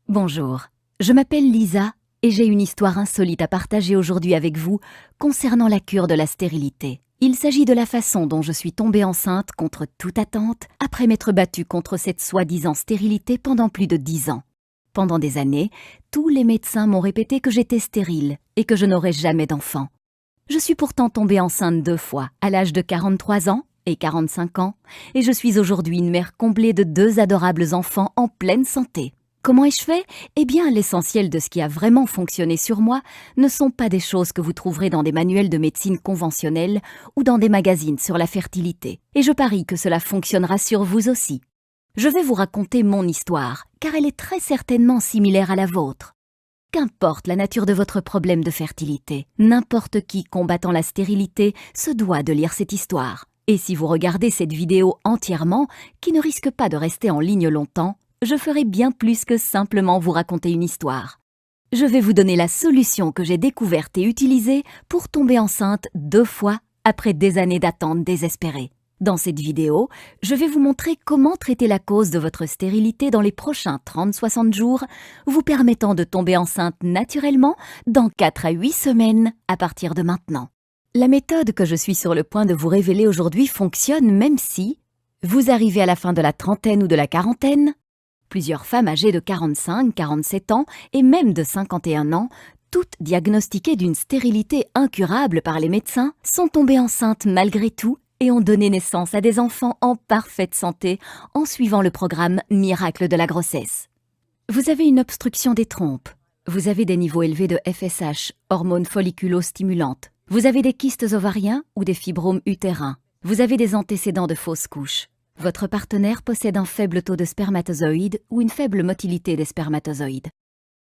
Bonjour, je m'appelle Lisa et j'ai une histoire insolite à partager aujourd'hui avec vous concernant la cure de la stérilité. Il s'agit de la façon dont je suis tombée enceinte contre toute attente après m'être battue contre cette soi-disant stérilité pendant plus de 10 ans. Pendant des années, tous les médecins m'ont répété que j'étais stérile et que je n'aurais jamais d'enfant. Je suis pourtant tombée enceinte 2 fois, à l'âge de 43 ans et 45 ans, et je suis aujourd'hui une mère comblée de 2 adorables enfants en pleine santé. Comment ai-je fait? Eh bien, l'essentiel de ce qui a vraiment fonctionné sur moi ne sont pas des choses que vous trouverez dans des manuels de médecine conventionnels ou dans des magazines sur la fertilité. Et je parie que cela fonctionnera sur vous aussi. Je vais vous raconter mon histoire, car elle est très certainement similaire à la vôtre. Qu'importe la nature de votre problème de fertilité, n'importe qui combattant la stérilité se doit de lire cette histoire. Et si vous regardez cette vidéo entièrement, qui ne risque pas de rester en ligne longtemps, je ferai bien plus que simplement vous raconter une histoire. Je vais vous donner la solution que j'ai découverte et utilisée pour tomber enceinte 2 fois après des années d'attente désespérée. Dans cette vidéo, je vais vous montrer comment traiter la cause de votre stérilité dans les prochains 30-60 jours, vous permettant de tomber enceinte naturellement dans 4 à 8 semaines à partir de maintenant. La méthode que je suis sur le point de vous révéler aujourd'hui fonctionne même si vous arrivez à la fin de la trentaine ou de la quarantaine. Plusieurs femmes âgées de 45, 47 ans et même de 51 ans, toutes diagnostiquées d'une stérilité incurable par les médecins, sont tombées enceintes malgré tout et ont donné naissance à des enfants en parfaite santé en suivant le programme Miracle de la grossesse. Vous avez une obstruction des trompes, vous avez des niveaux élevés de FSH, hormones folliculo-stimulantes, vous avez des kystes ovariens ou des fibromes utérins, vous avez des antécédents de fausses couches. Votre partenaire possède un faible taux de spermatozoïdes ou une faible motilité des spermatozoïdes.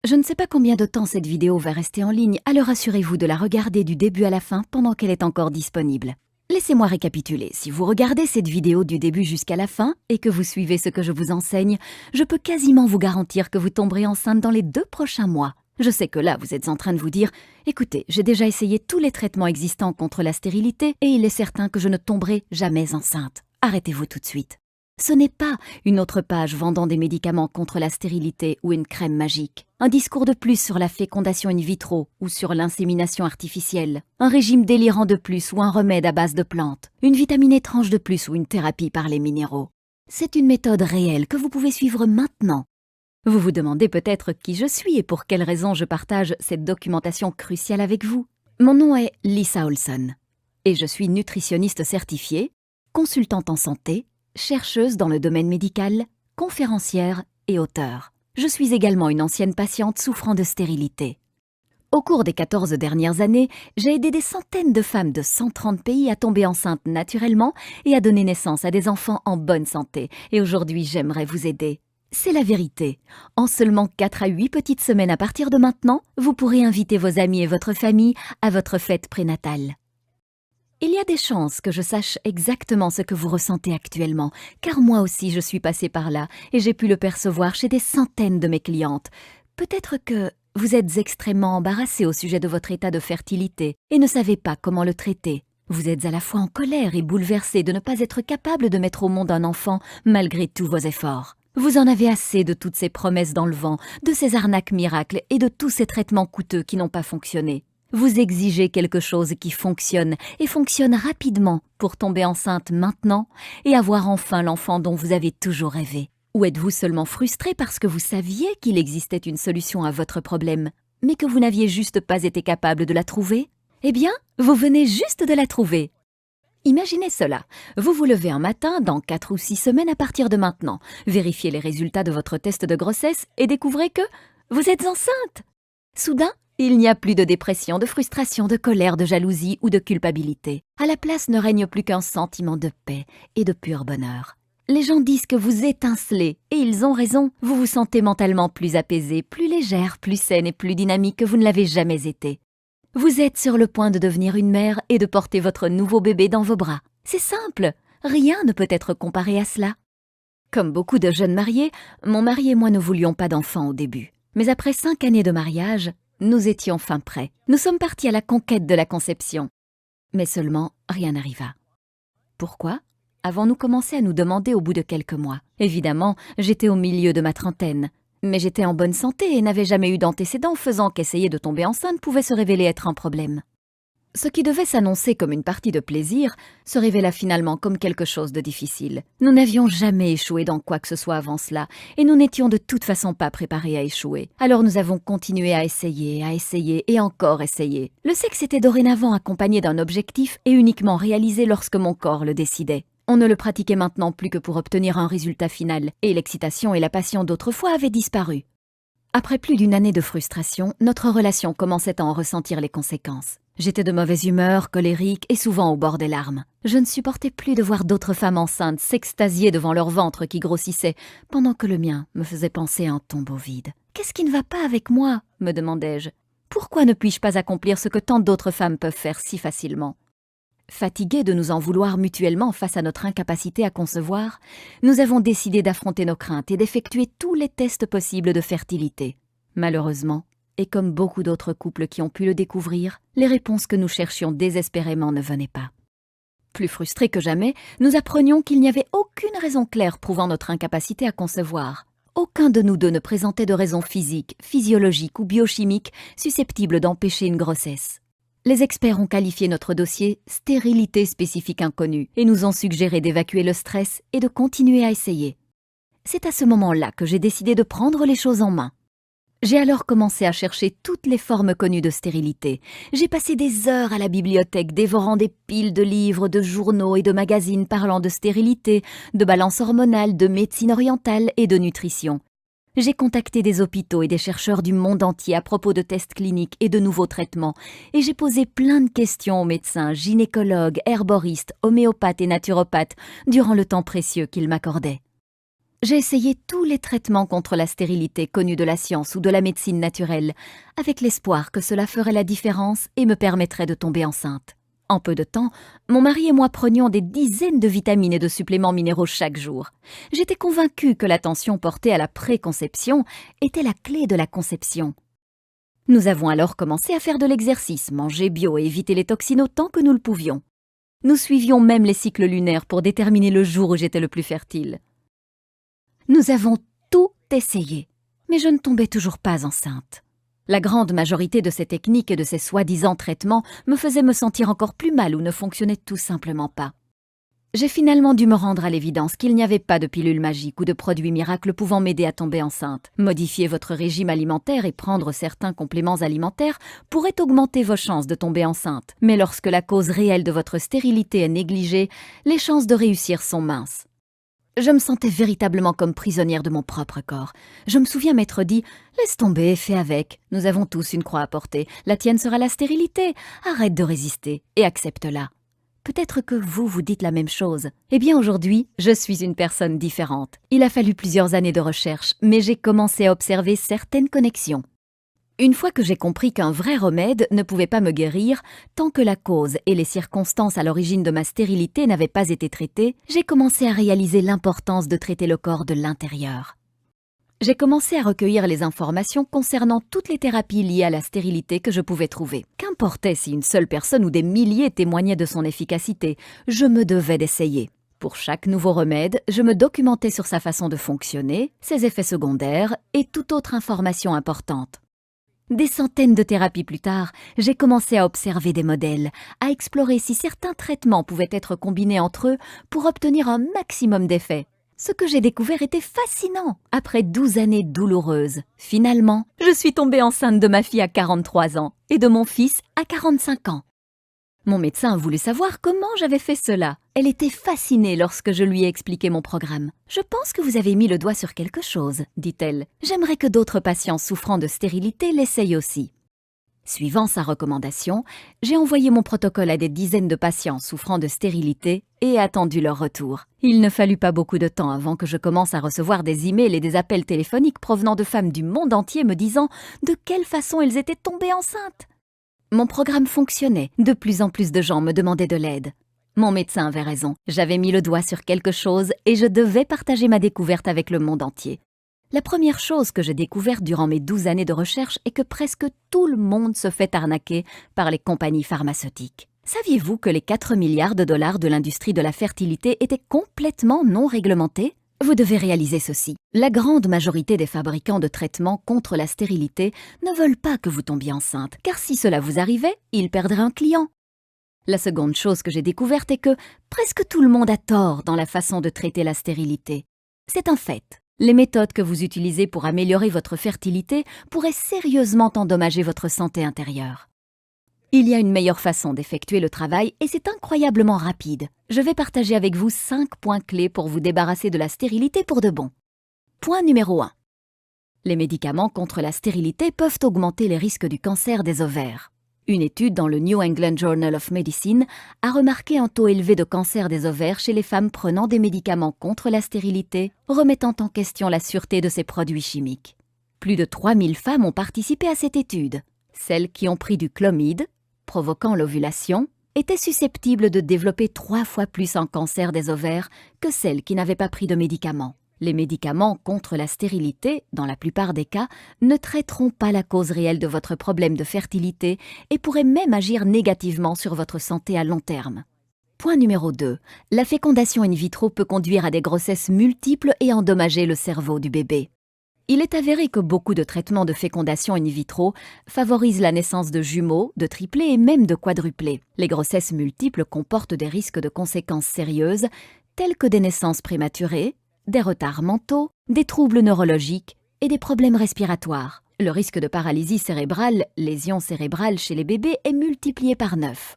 Je ne sais pas combien de temps cette vidéo va rester en ligne, alors assurez-vous de la regarder du début à la fin pendant qu'elle est encore disponible. Laissez-moi récapituler. Si vous regardez cette vidéo du début jusqu'à la fin et que vous suivez ce que je vous enseigne, je peux quasiment vous garantir que vous tomberez enceinte dans les 2 prochains mois. Je sais que là, vous êtes en train de vous dire « Écoutez, j'ai déjà essayé tous les traitements existants contre la stérilité et il est certain que je ne tomberai jamais enceinte. » Arrêtez-vous tout de suite. Ce n'est pas une autre page vendant des médicaments contre la stérilité ou une crème magique, un discours de plus sur la fécondation in vitro ou sur l'insémination artificielle, un régime délirant de plus ou un remède à base de plantes, une vitamine étrange de plus ou une thérapie par les minéraux. C'est une méthode réelle que vous pouvez suivre maintenant. Vous vous demandez peut-être qui je suis et pour quelles raisons je partage cette documentation cruciale avec vous. Mon nom est Lisa Olson et je suis nutritionniste certifiée, consultante en santé, chercheuse dans le domaine médical, conférencière et auteure. Je suis également une ancienne patiente souffrant de stérilité. Au cours des 14 dernières années, j'ai aidé des centaines de femmes de 130 pays à tomber enceintes naturellement et à donner naissance à des enfants en bonne santé. Et aujourd'hui, j'aimerais vous aider. C'est la vérité. En seulement 4 à 8 petites semaines à partir de maintenant, vous pourrez inviter vos amis et votre famille à votre fête prénatale. Il y a des chances que je sache exactement ce que vous ressentez actuellement, car moi aussi je suis passée par là et j'ai pu le percevoir chez des centaines de mes clientes. Peut-être que vous êtes extrêmement embarrassée au sujet de votre état de fertilité et ne savez pas comment le traiter. Vous êtes à la fois en colère et bouleversée de ne pas être capable de mettre au monde un enfant malgré tous vos efforts. Vous en avez assez de toutes ces promesses dans le vent, de ces arnaques miracles et de tous ces traitements coûteux qui n'ont pas fonctionné. Vous exigez quelque chose qui fonctionne et fonctionne rapidement pour tomber enceinte maintenant et avoir enfin l'enfant dont vous avez toujours rêvé. Ou êtes-vous seulement frustré parce que vous saviez qu'il existait une solution à votre problème, mais que vous n'aviez juste pas été capable de la trouver? Eh bien, vous venez juste de la trouver. Imaginez cela. Vous vous levez un matin dans 4 ou 6 semaines à partir de maintenant, vérifiez les résultats de votre test de grossesse et découvrez que vous êtes enceinte. Soudain, il n'y a plus de dépression, de frustration, de colère, de jalousie ou de culpabilité. À la place ne règne plus qu'un sentiment de paix et de pur bonheur. Les gens disent que vous étincelez, et ils ont raison. Vous vous sentez mentalement plus apaisée, plus légère, plus saine et plus dynamique que vous ne l'avez jamais été. Vous êtes sur le point de devenir une mère et de porter votre nouveau bébé dans vos bras. C'est simple, rien ne peut être comparé à cela. Comme beaucoup de jeunes mariés, mon mari et moi ne voulions pas d'enfants au début. Mais après 5 années de mariage, nous étions fin prêts. Nous sommes partis à la conquête de la conception. Mais seulement, rien n'arriva. Pourquoi ? Avons-nous commencé à nous demander au bout de quelques mois. Évidemment, j'étais au milieu de ma trentaine. Mais j'étais en bonne santé et n'avais jamais eu d'antécédents, faisant qu'essayer de tomber enceinte pouvait se révéler être un problème. Ce qui devait s'annoncer comme une partie de plaisir se révéla finalement comme quelque chose de difficile. Nous n'avions jamais échoué dans quoi que ce soit avant cela, et nous n'étions de toute façon pas préparés à échouer. Alors nous avons continué à essayer et encore essayer. Le sexe était dorénavant accompagné d'un objectif et uniquement réalisé lorsque mon corps le décidait. On ne le pratiquait maintenant plus que pour obtenir un résultat final, et l'excitation et la passion d'autrefois avaient disparu. Après plus d'une année de frustration, notre relation commençait à en ressentir les conséquences. J'étais de mauvaise humeur, colérique et souvent au bord des larmes. Je ne supportais plus de voir d'autres femmes enceintes s'extasier devant leur ventre qui grossissait, pendant que le mien me faisait penser à un tombeau vide. « Qu'est-ce qui ne va pas avec moi ?» me demandais-je. « Pourquoi ne puis-je pas accomplir ce que tant d'autres femmes peuvent faire si facilement ?» Fatigués de nous en vouloir mutuellement face à notre incapacité à concevoir, nous avons décidé d'affronter nos craintes et d'effectuer tous les tests possibles de fertilité. Malheureusement, et comme beaucoup d'autres couples qui ont pu le découvrir, les réponses que nous cherchions désespérément ne venaient pas. Plus frustrés que jamais, nous apprenions qu'il n'y avait aucune raison claire prouvant notre incapacité à concevoir. Aucun de nous deux ne présentait de raison physique, physiologique ou biochimique susceptible d'empêcher une grossesse. Les experts ont qualifié notre dossier « stérilité spécifique inconnue » et nous ont suggéré d'évacuer le stress et de continuer à essayer. C'est à ce moment-là que j'ai décidé de prendre les choses en main. J'ai alors commencé à chercher toutes les formes connues de stérilité. J'ai passé des heures à la bibliothèque dévorant des piles de livres, de journaux et de magazines parlant de stérilité, de balance hormonale, de médecine orientale et de nutrition. J'ai contacté des hôpitaux et des chercheurs du monde entier à propos de tests cliniques et de nouveaux traitements, et j'ai posé plein de questions aux médecins, gynécologues, herboristes, homéopathes et naturopathes durant le temps précieux qu'ils m'accordaient. J'ai essayé tous les traitements contre la stérilité connus de la science ou de la médecine naturelle, avec l'espoir que cela ferait la différence et me permettrait de tomber enceinte. En peu de temps, mon mari et moi prenions des dizaines de vitamines et de suppléments minéraux chaque jour. J'étais convaincue que l'attention portée à la préconception était la clé de la conception. Nous avons alors commencé à faire de l'exercice, manger bio et éviter les toxines autant que nous le pouvions. Nous suivions même les cycles lunaires pour déterminer le jour où j'étais le plus fertile. Nous avons tout essayé, mais je ne tombais toujours pas enceinte. La grande majorité de ces techniques et de ces soi-disant traitements me faisaient me sentir encore plus mal ou ne fonctionnaient tout simplement pas. J'ai finalement dû me rendre à l'évidence qu'il n'y avait pas de pilule magique ou de produit miracle pouvant m'aider à tomber enceinte. Modifier votre régime alimentaire et prendre certains compléments alimentaires pourrait augmenter vos chances de tomber enceinte. Mais lorsque la cause réelle de votre stérilité est négligée, les chances de réussir sont minces. Je me sentais véritablement comme prisonnière de mon propre corps. Je me souviens m'être dit « Laisse tomber, fais avec. Nous avons tous une croix à porter. La tienne sera la stérilité. Arrête de résister et accepte-la. » Peut-être que vous vous dites la même chose. Eh bien aujourd'hui, je suis une personne différente. Il a fallu plusieurs années de recherche, mais j'ai commencé à observer certaines connexions. Une fois que j'ai compris qu'un vrai remède ne pouvait pas me guérir, tant que la cause et les circonstances à l'origine de ma stérilité n'avaient pas été traitées, j'ai commencé à réaliser l'importance de traiter le corps de l'intérieur. J'ai commencé à recueillir les informations concernant toutes les thérapies liées à la stérilité que je pouvais trouver. Qu'importait si une seule personne ou des milliers témoignaient de son efficacité, je me devais d'essayer. Pour chaque nouveau remède, je me documentais sur sa façon de fonctionner, ses effets secondaires et toute autre information importante. Des centaines de thérapies plus tard, j'ai commencé à observer des modèles, à explorer si certains traitements pouvaient être combinés entre eux pour obtenir un maximum d'effets. Ce que j'ai découvert était fascinant. Après 12 années douloureuses, finalement, je suis tombée enceinte de ma fille à 43 ans et de mon fils à 45 ans. Mon médecin a voulu savoir comment j'avais fait cela. Elle était fascinée lorsque je lui ai expliqué mon programme. « Je pense que vous avez mis le doigt sur quelque chose, » dit-elle. « J'aimerais que d'autres patients souffrant de stérilité l'essayent aussi. » Suivant sa recommandation, j'ai envoyé mon protocole à des dizaines de patients souffrant de stérilité et attendu leur retour. Il ne fallut pas beaucoup de temps avant que je commence à recevoir des emails et des appels téléphoniques provenant de femmes du monde entier me disant de quelle façon elles étaient tombées enceintes. Mon programme fonctionnait, de plus en plus de gens me demandaient de l'aide. Mon médecin avait raison, j'avais mis le doigt sur quelque chose et je devais partager ma découverte avec le monde entier. La première chose que j'ai découverte durant mes 12 années de recherche est que presque tout le monde se fait arnaquer par les compagnies pharmaceutiques. Saviez-vous que les 4 milliards de dollars de l'industrie de la fertilité étaient complètement non réglementés ? Vous devez réaliser ceci. La grande majorité des fabricants de traitements contre la stérilité ne veulent pas que vous tombiez enceinte, car si cela vous arrivait, ils perdraient un client. La seconde chose que j'ai découverte est que presque tout le monde a tort dans la façon de traiter la stérilité. C'est un fait. Les méthodes que vous utilisez pour améliorer votre fertilité pourraient sérieusement endommager votre santé intérieure. Il y a une meilleure façon d'effectuer le travail et c'est incroyablement rapide. Je vais partager avec vous 5 points clés pour vous débarrasser de la stérilité pour de bon. Point numéro 1. Les médicaments contre la stérilité peuvent augmenter les risques du cancer des ovaires. Une étude dans le New England Journal of Medicine a remarqué un taux élevé de cancer des ovaires chez les femmes prenant des médicaments contre la stérilité, remettant en question la sûreté de ces produits chimiques. Plus de 3000 femmes ont participé à cette étude. Celles qui ont pris du clomide, provoquant l'ovulation, étaient susceptibles de développer 3 fois plus un cancer des ovaires que celles qui n'avaient pas pris de médicaments. Les médicaments contre la stérilité, dans la plupart des cas, ne traiteront pas la cause réelle de votre problème de fertilité et pourraient même agir négativement sur votre santé à long terme. Point numéro 2. La fécondation in vitro peut conduire à des grossesses multiples et endommager le cerveau du bébé. Il est avéré que beaucoup de traitements de fécondation in vitro favorisent la naissance de jumeaux, de triplés et même de quadruplés. Les grossesses multiples comportent des risques de conséquences sérieuses, tels que des naissances prématurées, des retards mentaux, des troubles neurologiques et des problèmes respiratoires. Le risque de paralysie cérébrale, lésions cérébrales chez les bébés est multiplié par 9.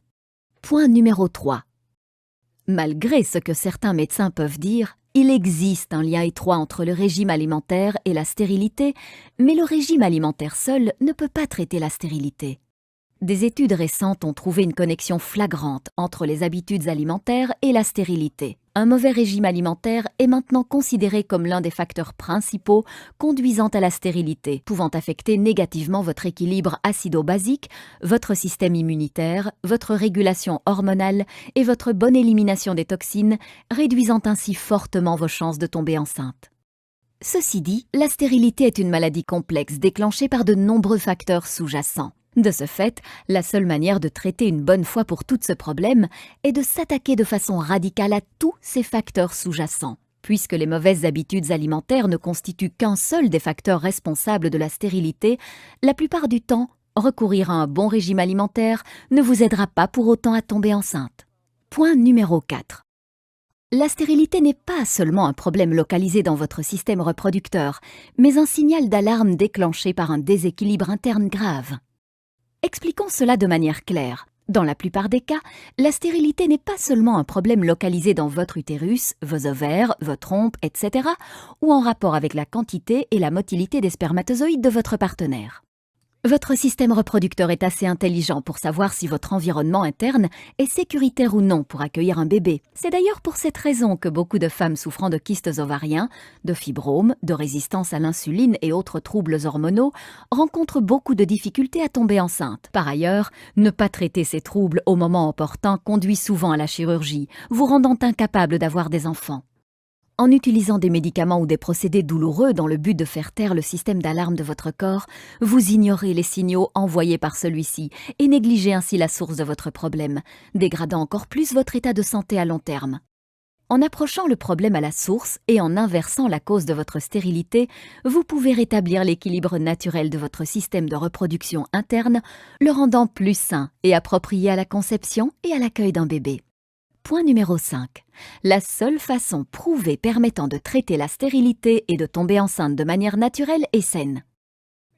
Point numéro 3. Malgré ce que certains médecins peuvent dire, il existe un lien étroit entre le régime alimentaire et la stérilité, mais le régime alimentaire seul ne peut pas traiter la stérilité. Des études récentes ont trouvé une connexion flagrante entre les habitudes alimentaires et la stérilité. Un mauvais régime alimentaire est maintenant considéré comme l'un des facteurs principaux conduisant à la stérilité, pouvant affecter négativement votre équilibre acido-basique, votre système immunitaire, votre régulation hormonale et votre bonne élimination des toxines, réduisant ainsi fortement vos chances de tomber enceinte. Ceci dit, la stérilité est une maladie complexe déclenchée par de nombreux facteurs sous-jacents. De ce fait, la seule manière de traiter une bonne fois pour toutes ce problème est de s'attaquer de façon radicale à tous ces facteurs sous-jacents. Puisque les mauvaises habitudes alimentaires ne constituent qu'un seul des facteurs responsables de la stérilité, la plupart du temps, recourir à un bon régime alimentaire ne vous aidera pas pour autant à tomber enceinte. Point numéro 4. La stérilité n'est pas seulement un problème localisé dans votre système reproducteur, mais un signal d'alarme déclenché par un déséquilibre interne grave. Expliquons cela de manière claire. Dans la plupart des cas, la stérilité n'est pas seulement un problème localisé dans votre utérus, vos ovaires, vos trompes, etc., ou en rapport avec la quantité et la motilité des spermatozoïdes de votre partenaire. Votre système reproducteur est assez intelligent pour savoir si votre environnement interne est sécuritaire ou non pour accueillir un bébé. C'est d'ailleurs pour cette raison que beaucoup de femmes souffrant de kystes ovariens, de fibromes, de résistance à l'insuline et autres troubles hormonaux rencontrent beaucoup de difficultés à tomber enceinte. Par ailleurs, ne pas traiter ces troubles au moment opportun conduit souvent à la chirurgie, vous rendant incapable d'avoir des enfants. En utilisant des médicaments ou des procédés douloureux dans le but de faire taire le système d'alarme de votre corps, vous ignorez les signaux envoyés par celui-ci et négligez ainsi la source de votre problème, dégradant encore plus votre état de santé à long terme. En approchant le problème à la source et en inversant la cause de votre stérilité, vous pouvez rétablir l'équilibre naturel de votre système de reproduction interne, le rendant plus sain et approprié à la conception et à l'accueil d'un bébé. Point numéro 5. La seule façon prouvée permettant de traiter la stérilité et de tomber enceinte de manière naturelle et saine.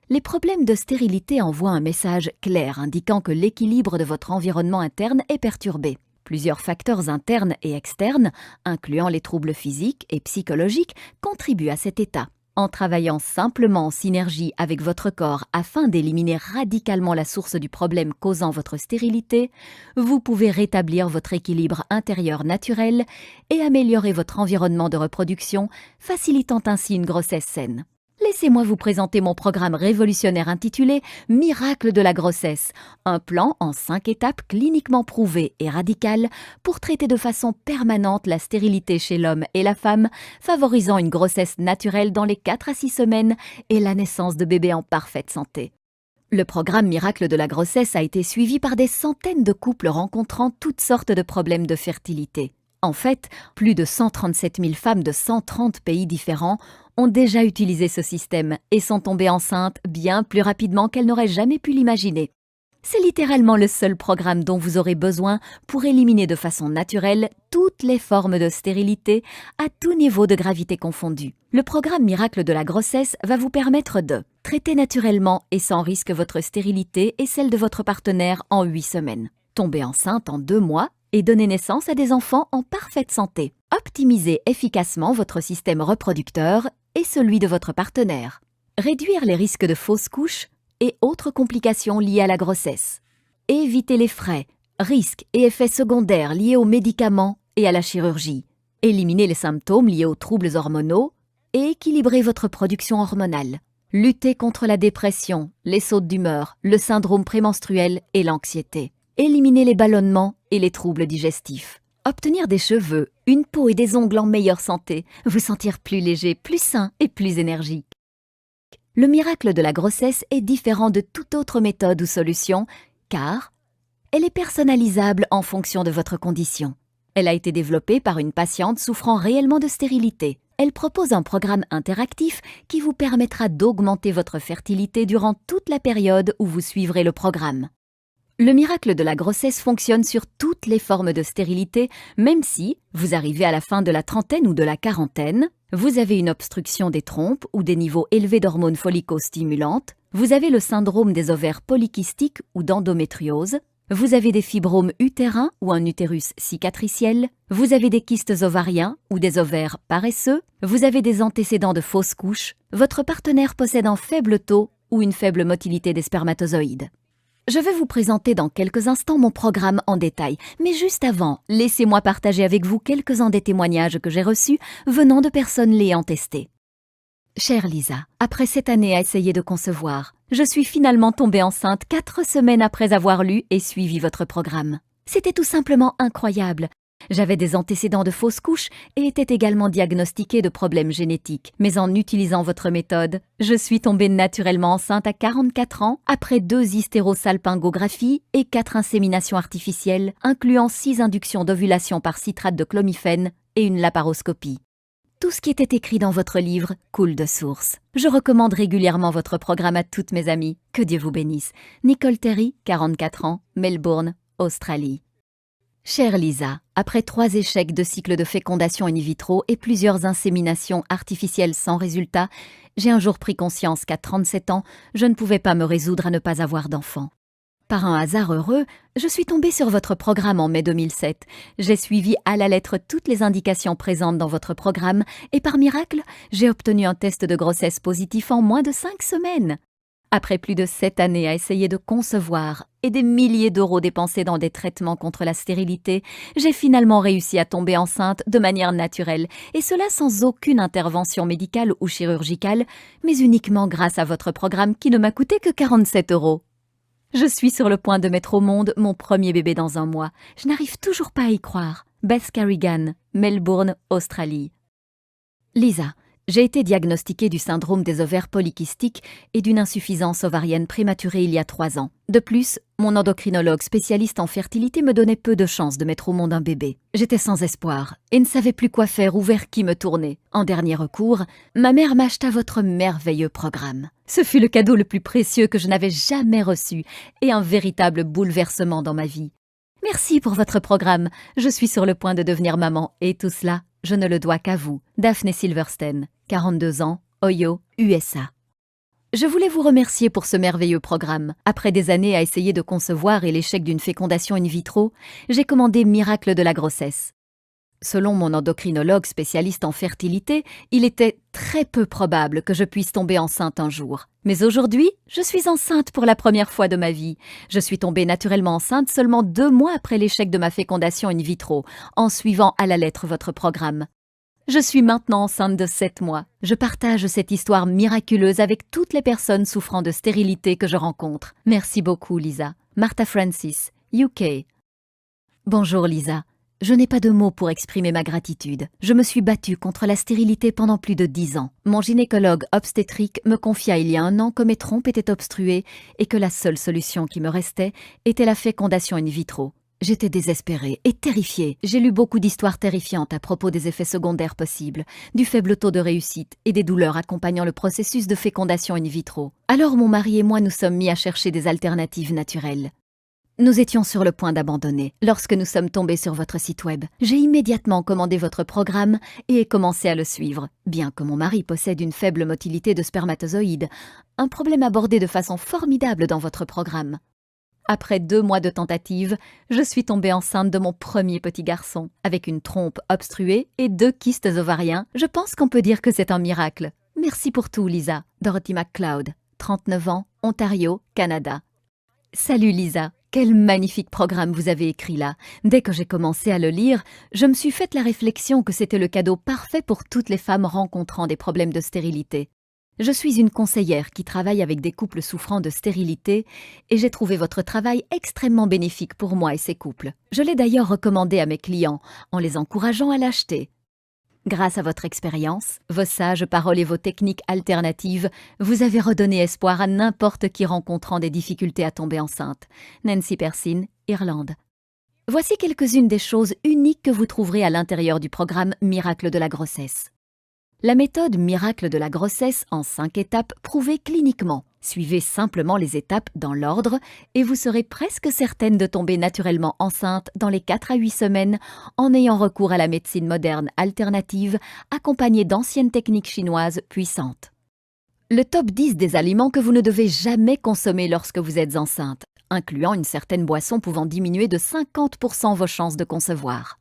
Les problèmes de stérilité envoient un message clair indiquant que l'équilibre de votre environnement interne est perturbé. Plusieurs facteurs internes et externes, incluant les troubles physiques et psychologiques, contribuent à cet état. En travaillant simplement en synergie avec votre corps afin d'éliminer radicalement la source du problème causant votre stérilité, vous pouvez rétablir votre équilibre intérieur naturel et améliorer votre environnement de reproduction, facilitant ainsi une grossesse saine. Laissez-moi vous présenter mon programme révolutionnaire intitulé « Miracle de la grossesse », un plan en 5 étapes cliniquement prouvé et radical pour traiter de façon permanente la stérilité chez l'homme et la femme, favorisant une grossesse naturelle dans les 4 à 6 semaines et la naissance de bébés en parfaite santé. Le programme Miracle de la grossesse a été suivi par des centaines de couples rencontrant toutes sortes de problèmes de fertilité. En fait, plus de 137 000 femmes de 130 pays différents ont déjà utilisé ce système et sont tombées enceintes bien plus rapidement qu'elles n'auraient jamais pu l'imaginer. C'est littéralement le seul programme dont vous aurez besoin pour éliminer de façon naturelle toutes les formes de stérilité à tout niveau de gravité confondu. Le programme Miracle de la grossesse va vous permettre de traiter naturellement et sans risque votre stérilité et celle de votre partenaire en 8 semaines, tomber enceinte en 2 mois et donner naissance à des enfants en parfaite santé, optimiser efficacement votre système reproducteur et celui de votre partenaire, réduire les risques de fausses couches et autres complications liées à la grossesse. Éviter les frais, risques et effets secondaires liés aux médicaments et à la chirurgie. Éliminer les symptômes liés aux troubles hormonaux et équilibrer votre production hormonale. Lutter contre la dépression, les sautes d'humeur, le syndrome prémenstruel et l'anxiété. Éliminer les ballonnements et les troubles digestifs. Obtenir des cheveux, une peau et des ongles en meilleure santé. Vous sentir plus léger, plus sain et plus énergique. Le miracle de la grossesse est différent de toute autre méthode ou solution, car elle est personnalisable en fonction de votre condition. Elle a été développée par une patiente souffrant réellement de stérilité. Elle propose un programme interactif qui vous permettra d'augmenter votre fertilité durant toute la période où vous suivrez le programme. Le miracle de la grossesse fonctionne sur toutes les formes de stérilité, même si vous arrivez à la fin de la trentaine ou de la quarantaine, vous avez une obstruction des trompes ou des niveaux élevés d'hormones follicostimulantes, vous avez le syndrome des ovaires polykystiques ou d'endométriose, vous avez des fibromes utérins ou un utérus cicatriciel, vous avez des kystes ovariens ou des ovaires paresseux, vous avez des antécédents de fausses couches, votre partenaire possède un faible taux ou une faible motilité des spermatozoïdes. Je vais vous présenter dans quelques instants mon programme en détail, mais juste avant, laissez-moi partager avec vous quelques-uns des témoignages que j'ai reçus venant de personnes l'ayant testé. Chère Lisa, après 7 années à essayer de concevoir, je suis finalement tombée enceinte 4 semaines après avoir lu et suivi votre programme. C'était tout simplement incroyable. J'avais des antécédents de fausses couches et étais également diagnostiquée de problèmes génétiques. Mais en utilisant votre méthode, je suis tombée naturellement enceinte à 44 ans après 2 hystérosalpingographies et 4 inséminations artificielles, incluant 6 inductions d'ovulation par citrate de clomifène et une laparoscopie. Tout ce qui était écrit dans votre livre coule de source. Je recommande régulièrement votre programme à toutes mes amies. Que Dieu vous bénisse. Nicole Terry, 44 ans, Melbourne, Australie. Chère Lisa, après 3 échecs de cycle de fécondation in vitro et plusieurs inséminations artificielles sans résultat, j'ai un jour pris conscience qu'à 37 ans, je ne pouvais pas me résoudre à ne pas avoir d'enfant. Par un hasard heureux, je suis tombée sur votre programme en mai 2007. J'ai suivi à la lettre toutes les indications présentes dans votre programme et par miracle, j'ai obtenu un test de grossesse positif en moins de 5 semaines. Après plus de 7 années à essayer de concevoir et des milliers d'euros dépensés dans des traitements contre la stérilité, j'ai finalement réussi à tomber enceinte de manière naturelle, et cela sans aucune intervention médicale ou chirurgicale, mais uniquement grâce à votre programme qui ne m'a coûté que 47 €. Je suis sur le point de mettre au monde mon premier bébé dans un mois. Je n'arrive toujours pas à y croire. Beth Carrigan, Melbourne, Australie. Lisa, j'ai été diagnostiquée du syndrome des ovaires polykystiques et d'une insuffisance ovarienne prématurée il y a 3 ans. De plus, mon endocrinologue spécialiste en fertilité me donnait peu de chances de mettre au monde un bébé. J'étais sans espoir et ne savais plus quoi faire ou vers qui me tourner. En dernier recours, ma mère m'acheta votre merveilleux programme. Ce fut le cadeau le plus précieux que je n'avais jamais reçu et un véritable bouleversement dans ma vie. Merci pour votre programme. Je suis sur le point de devenir maman et tout cela, je ne le dois qu'à vous. Daphne Silverstein, 42 ans, Ohio, USA. Je voulais vous remercier pour ce merveilleux programme. Après des années à essayer de concevoir et l'échec d'une fécondation in vitro, j'ai commandé Miracle de la grossesse. Selon mon endocrinologue spécialiste en fertilité, il était très peu probable que je puisse tomber enceinte un jour. Mais aujourd'hui, je suis enceinte pour la première fois de ma vie. Je suis tombée naturellement enceinte seulement 2 mois après l'échec de ma fécondation in vitro, en suivant à la lettre votre programme. Je suis maintenant enceinte de 7 mois. Je partage cette histoire miraculeuse avec toutes les personnes souffrant de stérilité que je rencontre. Merci beaucoup, Lisa. Martha Francis, UK. Bonjour, Lisa. Je n'ai pas de mots pour exprimer ma gratitude. Je me suis battue contre la stérilité pendant plus de 10 ans. Mon gynécologue obstétrique me confia il y a 1 an que mes trompes étaient obstruées et que la seule solution qui me restait était la fécondation in vitro. J'étais désespérée et terrifiée. J'ai lu beaucoup d'histoires terrifiantes à propos des effets secondaires possibles, du faible taux de réussite et des douleurs accompagnant le processus de fécondation in vitro. Alors mon mari et moi nous sommes mis à chercher des alternatives naturelles. Nous étions sur le point d'abandonner lorsque nous sommes tombés sur votre site web. J'ai immédiatement commandé votre programme et ai commencé à le suivre, bien que mon mari possède une faible motilité de spermatozoïdes, un problème abordé de façon formidable dans votre programme. Après 2 mois de tentatives, je suis tombée enceinte de mon premier petit garçon, avec une trompe obstruée et 2 kystes ovariens. Je pense qu'on peut dire que c'est un miracle. Merci pour tout, Lisa. Dorothy McCloud, 39 ans, Ontario, Canada. Salut Lisa, quel magnifique programme vous avez écrit là. Dès que j'ai commencé à le lire, je me suis fait la réflexion que c'était le cadeau parfait pour toutes les femmes rencontrant des problèmes de stérilité. Je suis une conseillère qui travaille avec des couples souffrant de stérilité et j'ai trouvé votre travail extrêmement bénéfique pour moi et ces couples. Je l'ai d'ailleurs recommandé à mes clients en les encourageant à l'acheter. Grâce à votre expérience, vos sages paroles et vos techniques alternatives, vous avez redonné espoir à n'importe qui rencontrant des difficultés à tomber enceinte. Nancy Persine, Irlande. Voici quelques-unes des choses uniques que vous trouverez à l'intérieur du programme Miracle de la grossesse. La méthode Miracle de la grossesse en 5 étapes prouvée cliniquement. Suivez simplement les étapes dans l'ordre et vous serez presque certaine de tomber naturellement enceinte dans les 4 à 8 semaines en ayant recours à la médecine moderne alternative accompagnée d'anciennes techniques chinoises puissantes. Le top 10 des aliments que vous ne devez jamais consommer lorsque vous êtes enceinte, incluant une certaine boisson pouvant diminuer de 50% vos chances de concevoir.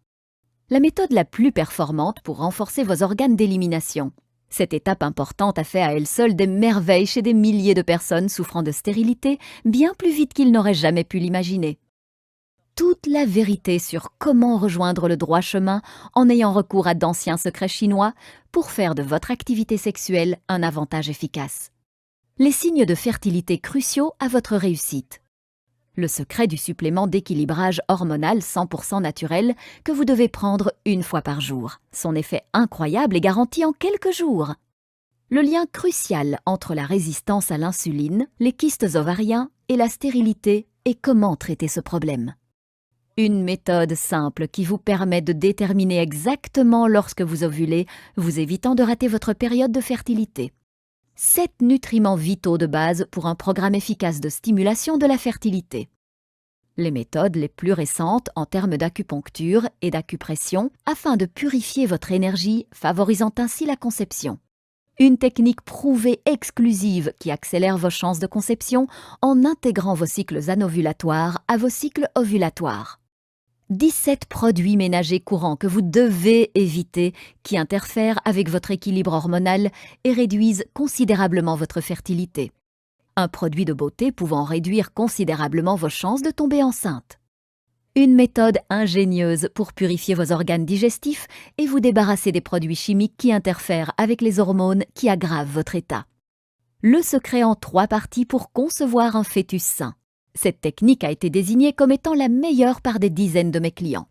La méthode la plus performante pour renforcer vos organes d'élimination. Cette étape importante a fait à elle seule des merveilles chez des milliers de personnes souffrant de stérilité, bien plus vite qu'ils n'auraient jamais pu l'imaginer. Toute la vérité sur comment rejoindre le droit chemin en ayant recours à d'anciens secrets chinois pour faire de votre activité sexuelle un avantage efficace. Les signes de fertilité cruciaux à votre réussite. Le secret du supplément d'équilibrage hormonal 100% naturel que vous devez prendre 1 fois par jour. Son effet incroyable est garanti en quelques jours. Le lien crucial entre la résistance à l'insuline, les kystes ovariens et la stérilité et comment traiter ce problème. Une méthode simple qui vous permet de déterminer exactement lorsque vous ovulez, vous évitant de rater votre période de fertilité. 7 nutriments vitaux de base pour un programme efficace de stimulation de la fertilité. Les méthodes les plus récentes en termes d'acupuncture et d'acupression afin de purifier votre énergie, favorisant ainsi la conception. Une technique prouvée exclusive qui accélère vos chances de conception en intégrant vos cycles anovulatoires à vos cycles ovulatoires. 17 produits ménagers courants que vous devez éviter qui interfèrent avec votre équilibre hormonal et réduisent considérablement votre fertilité. Un produit de beauté pouvant réduire considérablement vos chances de tomber enceinte. Une méthode ingénieuse pour purifier vos organes digestifs et vous débarrasser des produits chimiques qui interfèrent avec les hormones qui aggravent votre état. Le secret en 3 parties pour concevoir un fœtus sain. Cette technique a été désignée comme étant la meilleure par des dizaines de mes clients.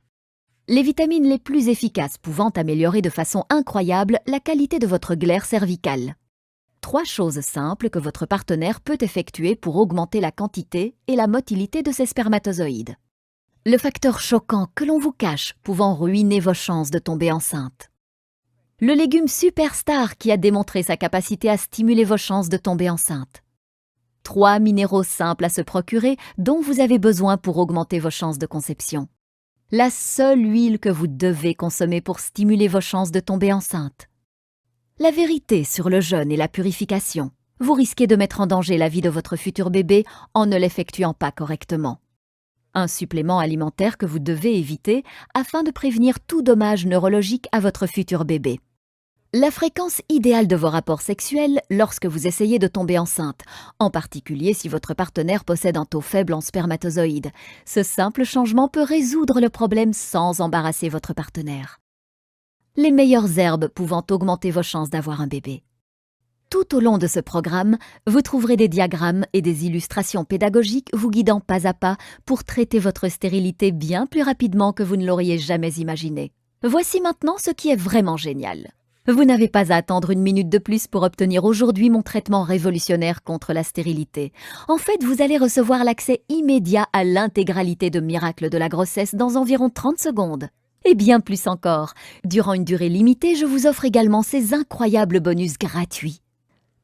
Les vitamines les plus efficaces pouvant améliorer de façon incroyable la qualité de votre glaire cervicale. 3 choses simples que votre partenaire peut effectuer pour augmenter la quantité et la motilité de ses spermatozoïdes. Le facteur choquant que l'on vous cache pouvant ruiner vos chances de tomber enceinte. Le légume superstar qui a démontré sa capacité à stimuler vos chances de tomber enceinte. 3 minéraux simples à se procurer dont vous avez besoin pour augmenter vos chances de conception. La seule huile que vous devez consommer pour stimuler vos chances de tomber enceinte. La vérité sur le jeûne et la purification. Vous risquez de mettre en danger la vie de votre futur bébé en ne l'effectuant pas correctement. Un supplément alimentaire que vous devez éviter afin de prévenir tout dommage neurologique à votre futur bébé. La fréquence idéale de vos rapports sexuels lorsque vous essayez de tomber enceinte, en particulier si votre partenaire possède un taux faible en spermatozoïdes. Ce simple changement peut résoudre le problème sans embarrasser votre partenaire. Les meilleures herbes pouvant augmenter vos chances d'avoir un bébé. Tout au long de ce programme, vous trouverez des diagrammes et des illustrations pédagogiques vous guidant pas à pas pour traiter votre stérilité bien plus rapidement que vous ne l'auriez jamais imaginé. Voici maintenant ce qui est vraiment génial. Vous n'avez pas à attendre une minute de plus pour obtenir aujourd'hui mon traitement révolutionnaire contre la stérilité. En fait, vous allez recevoir l'accès immédiat à l'intégralité de Miracle de la grossesse dans environ 30 secondes. Et bien plus encore, durant une durée limitée, je vous offre également ces incroyables bonus gratuits.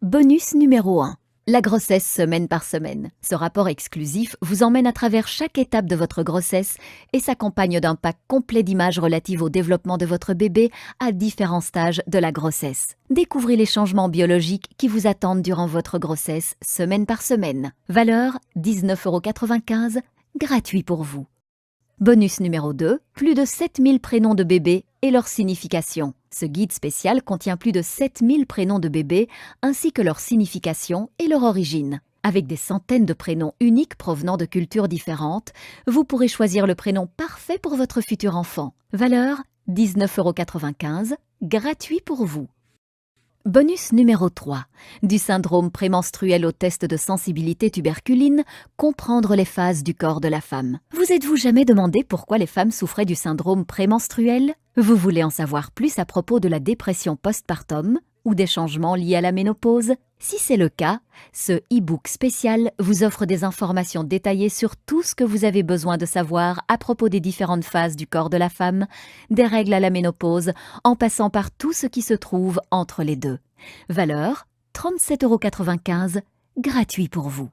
Bonus numéro 1. La grossesse semaine par semaine. Ce rapport exclusif vous emmène à travers chaque étape de votre grossesse et s'accompagne d'un pack complet d'images relatives au développement de votre bébé à différents stages de la grossesse. Découvrez les changements biologiques qui vous attendent durant votre grossesse semaine par semaine. Valeur 19,95 €, gratuit pour vous. Bonus numéro 2, plus de 7000 prénoms de bébés et leur signification. Ce guide spécial contient plus de 7000 prénoms de bébés ainsi que leur signification et leur origine. Avec des centaines de prénoms uniques provenant de cultures différentes, vous pourrez choisir le prénom parfait pour votre futur enfant. Valeur 19,95 €, gratuit pour vous. Bonus numéro 3. Du syndrome prémenstruel au test de sensibilité tuberculine, comprendre les phases du corps de la femme. Vous êtes-vous jamais demandé pourquoi les femmes souffraient du syndrome prémenstruel? Vous voulez en savoir plus à propos de la dépression postpartum ou des changements liés à la ménopause? Si c'est le cas, ce e-book spécial vous offre des informations détaillées sur tout ce que vous avez besoin de savoir à propos des différentes phases du corps de la femme, des règles à la ménopause, en passant par tout ce qui se trouve entre les deux. Valeur 37,95 €, gratuit pour vous.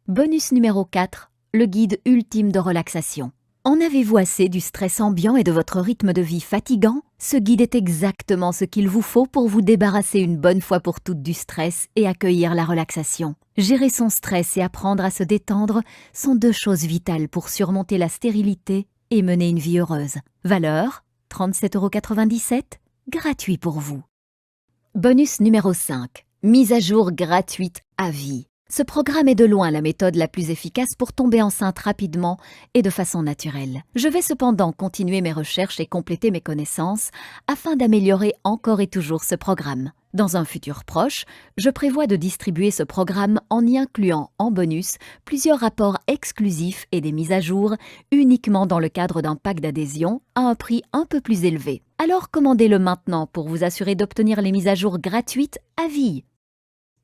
Bonus numéro 4, le guide ultime de relaxation. En avez-vous assez du stress ambiant et de votre rythme de vie fatigant? Ce guide est exactement ce qu'il vous faut pour vous débarrasser une bonne fois pour toutes du stress et accueillir la relaxation. Gérer son stress et apprendre à se détendre sont deux choses vitales pour surmonter la stérilité et mener une vie heureuse. Valeur 37,97 €, gratuit pour vous. Bonus numéro 5, mise à jour gratuite à vie. Ce programme est de loin la méthode la plus efficace pour tomber enceinte rapidement et de façon naturelle. Je vais cependant continuer mes recherches et compléter mes connaissances afin d'améliorer encore et toujours ce programme. Dans un futur proche, je prévois de distribuer ce programme en y incluant en bonus plusieurs rapports exclusifs et des mises à jour uniquement dans le cadre d'un pack d'adhésion à un prix un peu plus élevé. Alors commandez-le maintenant pour vous assurer d'obtenir les mises à jour gratuites à vie.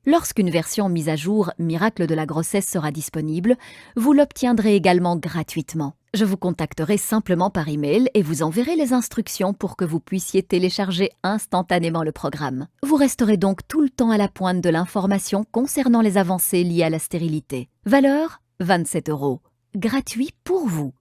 Lorsqu'une version mise à jour Miracle de la grossesse sera disponible, vous l'obtiendrez également gratuitement. Je vous contacterai simplement par email et vous enverrai les instructions pour que vous puissiez télécharger instantanément le programme. Vous resterez donc tout le temps à la pointe de l'information concernant les avancées liées à la stérilité. Valeur 27 €, gratuit pour vous.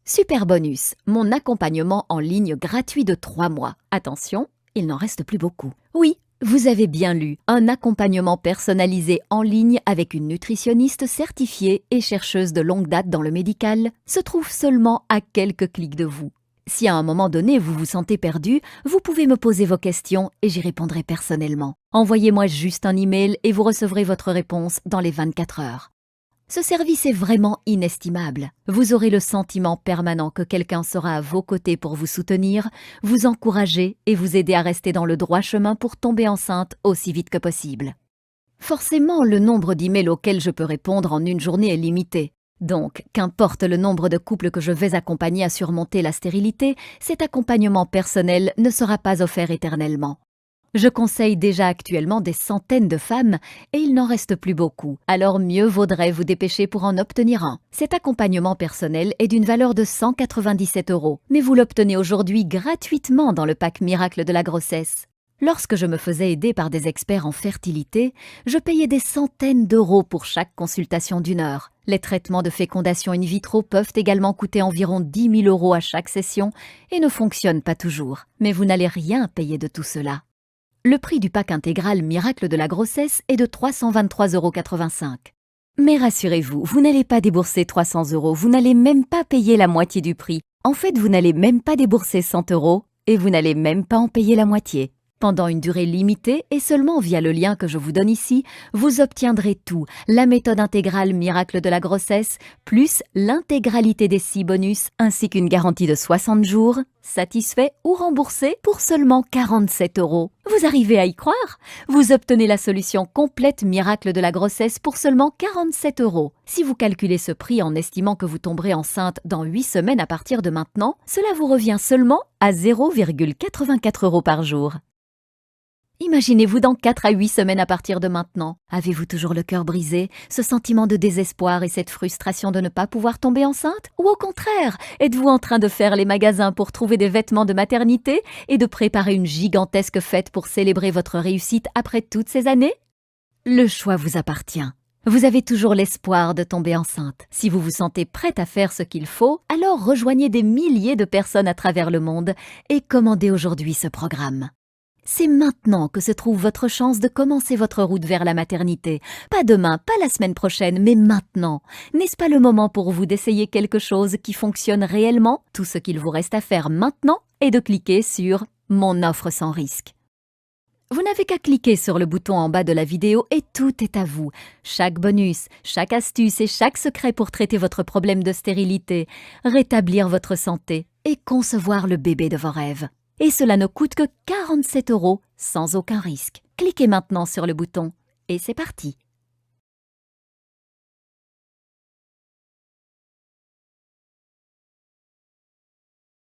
Super bonus, mon accompagnement en ligne gratuit de 3 mois. Attention, il n'en reste plus beaucoup. Oui, vous avez bien lu, un accompagnement personnalisé en ligne avec une nutritionniste certifiée et chercheuse de longue date dans le médical se trouve seulement à quelques clics de vous. Si à un moment donné vous vous sentez perdu, vous pouvez me poser vos questions et j'y répondrai personnellement. Envoyez-moi juste un email et vous recevrez votre réponse dans les 24 heures. Ce service est vraiment inestimable. Vous aurez le sentiment permanent que quelqu'un sera à vos côtés pour vous soutenir, vous encourager et vous aider à rester dans le droit chemin pour tomber enceinte aussi vite que possible. Forcément, le nombre d'emails auxquels je peux répondre en une journée est limité. Donc, qu'importe le nombre de couples que je vais accompagner à surmonter la stérilité, cet accompagnement personnel ne sera pas offert éternellement. Je conseille déjà actuellement des centaines de femmes et il n'en reste plus beaucoup, alors mieux vaudrait vous dépêcher pour en obtenir un. Cet accompagnement personnel est d'une valeur de 197 €, mais vous l'obtenez aujourd'hui gratuitement dans le pack Miracle de la grossesse. Lorsque je me faisais aider par des experts en fertilité, je payais des centaines d'euros pour chaque consultation d'1 heure. Les traitements de fécondation in vitro peuvent également coûter environ 10 000 € à chaque session et ne fonctionnent pas toujours. Mais vous n'allez rien payer de tout cela. Le prix du pack intégral Miracle de la grossesse est de 323,85 €. Mais rassurez-vous, vous n'allez pas débourser 300 €, vous n'allez même pas payer la moitié du prix. En fait, vous n'allez même pas débourser 100 € et vous n'allez même pas en payer la moitié. Pendant une durée limitée et seulement via le lien que je vous donne ici, vous obtiendrez tout, la méthode intégrale Miracle de la grossesse, plus l'intégralité des 6 bonus, ainsi qu'une garantie de 60 jours, satisfait ou remboursé pour seulement 47 €. Vous arrivez à y croire? Vous obtenez la solution complète Miracle de la grossesse pour seulement 47 €. Si vous calculez ce prix en estimant que vous tomberez enceinte dans 8 semaines à partir de maintenant, cela vous revient seulement à 0,84 € par jour. Imaginez-vous dans 4 à 8 semaines à partir de maintenant. Avez-vous toujours le cœur brisé, ce sentiment de désespoir et cette frustration de ne pas pouvoir tomber enceinte? Ou au contraire, êtes-vous en train de faire les magasins pour trouver des vêtements de maternité et de préparer une gigantesque fête pour célébrer votre réussite après toutes ces années? Le choix vous appartient. Vous avez toujours l'espoir de tomber enceinte. Si vous vous sentez prête à faire ce qu'il faut, alors rejoignez des milliers de personnes à travers le monde et commandez aujourd'hui ce programme. C'est maintenant que se trouve votre chance de commencer votre route vers la maternité. Pas demain, pas la semaine prochaine, mais maintenant. N'est-ce pas le moment pour vous d'essayer quelque chose qui fonctionne réellement? Tout ce qu'il vous reste à faire maintenant est de cliquer sur « Mon offre sans risque ». Vous n'avez qu'à cliquer sur le bouton en bas de la vidéo et tout est à vous. Chaque bonus, chaque astuce et chaque secret pour traiter votre problème de stérilité, rétablir votre santé et concevoir le bébé de vos rêves. Et cela ne coûte que 47 € sans aucun risque. Cliquez maintenant sur le bouton et c'est parti.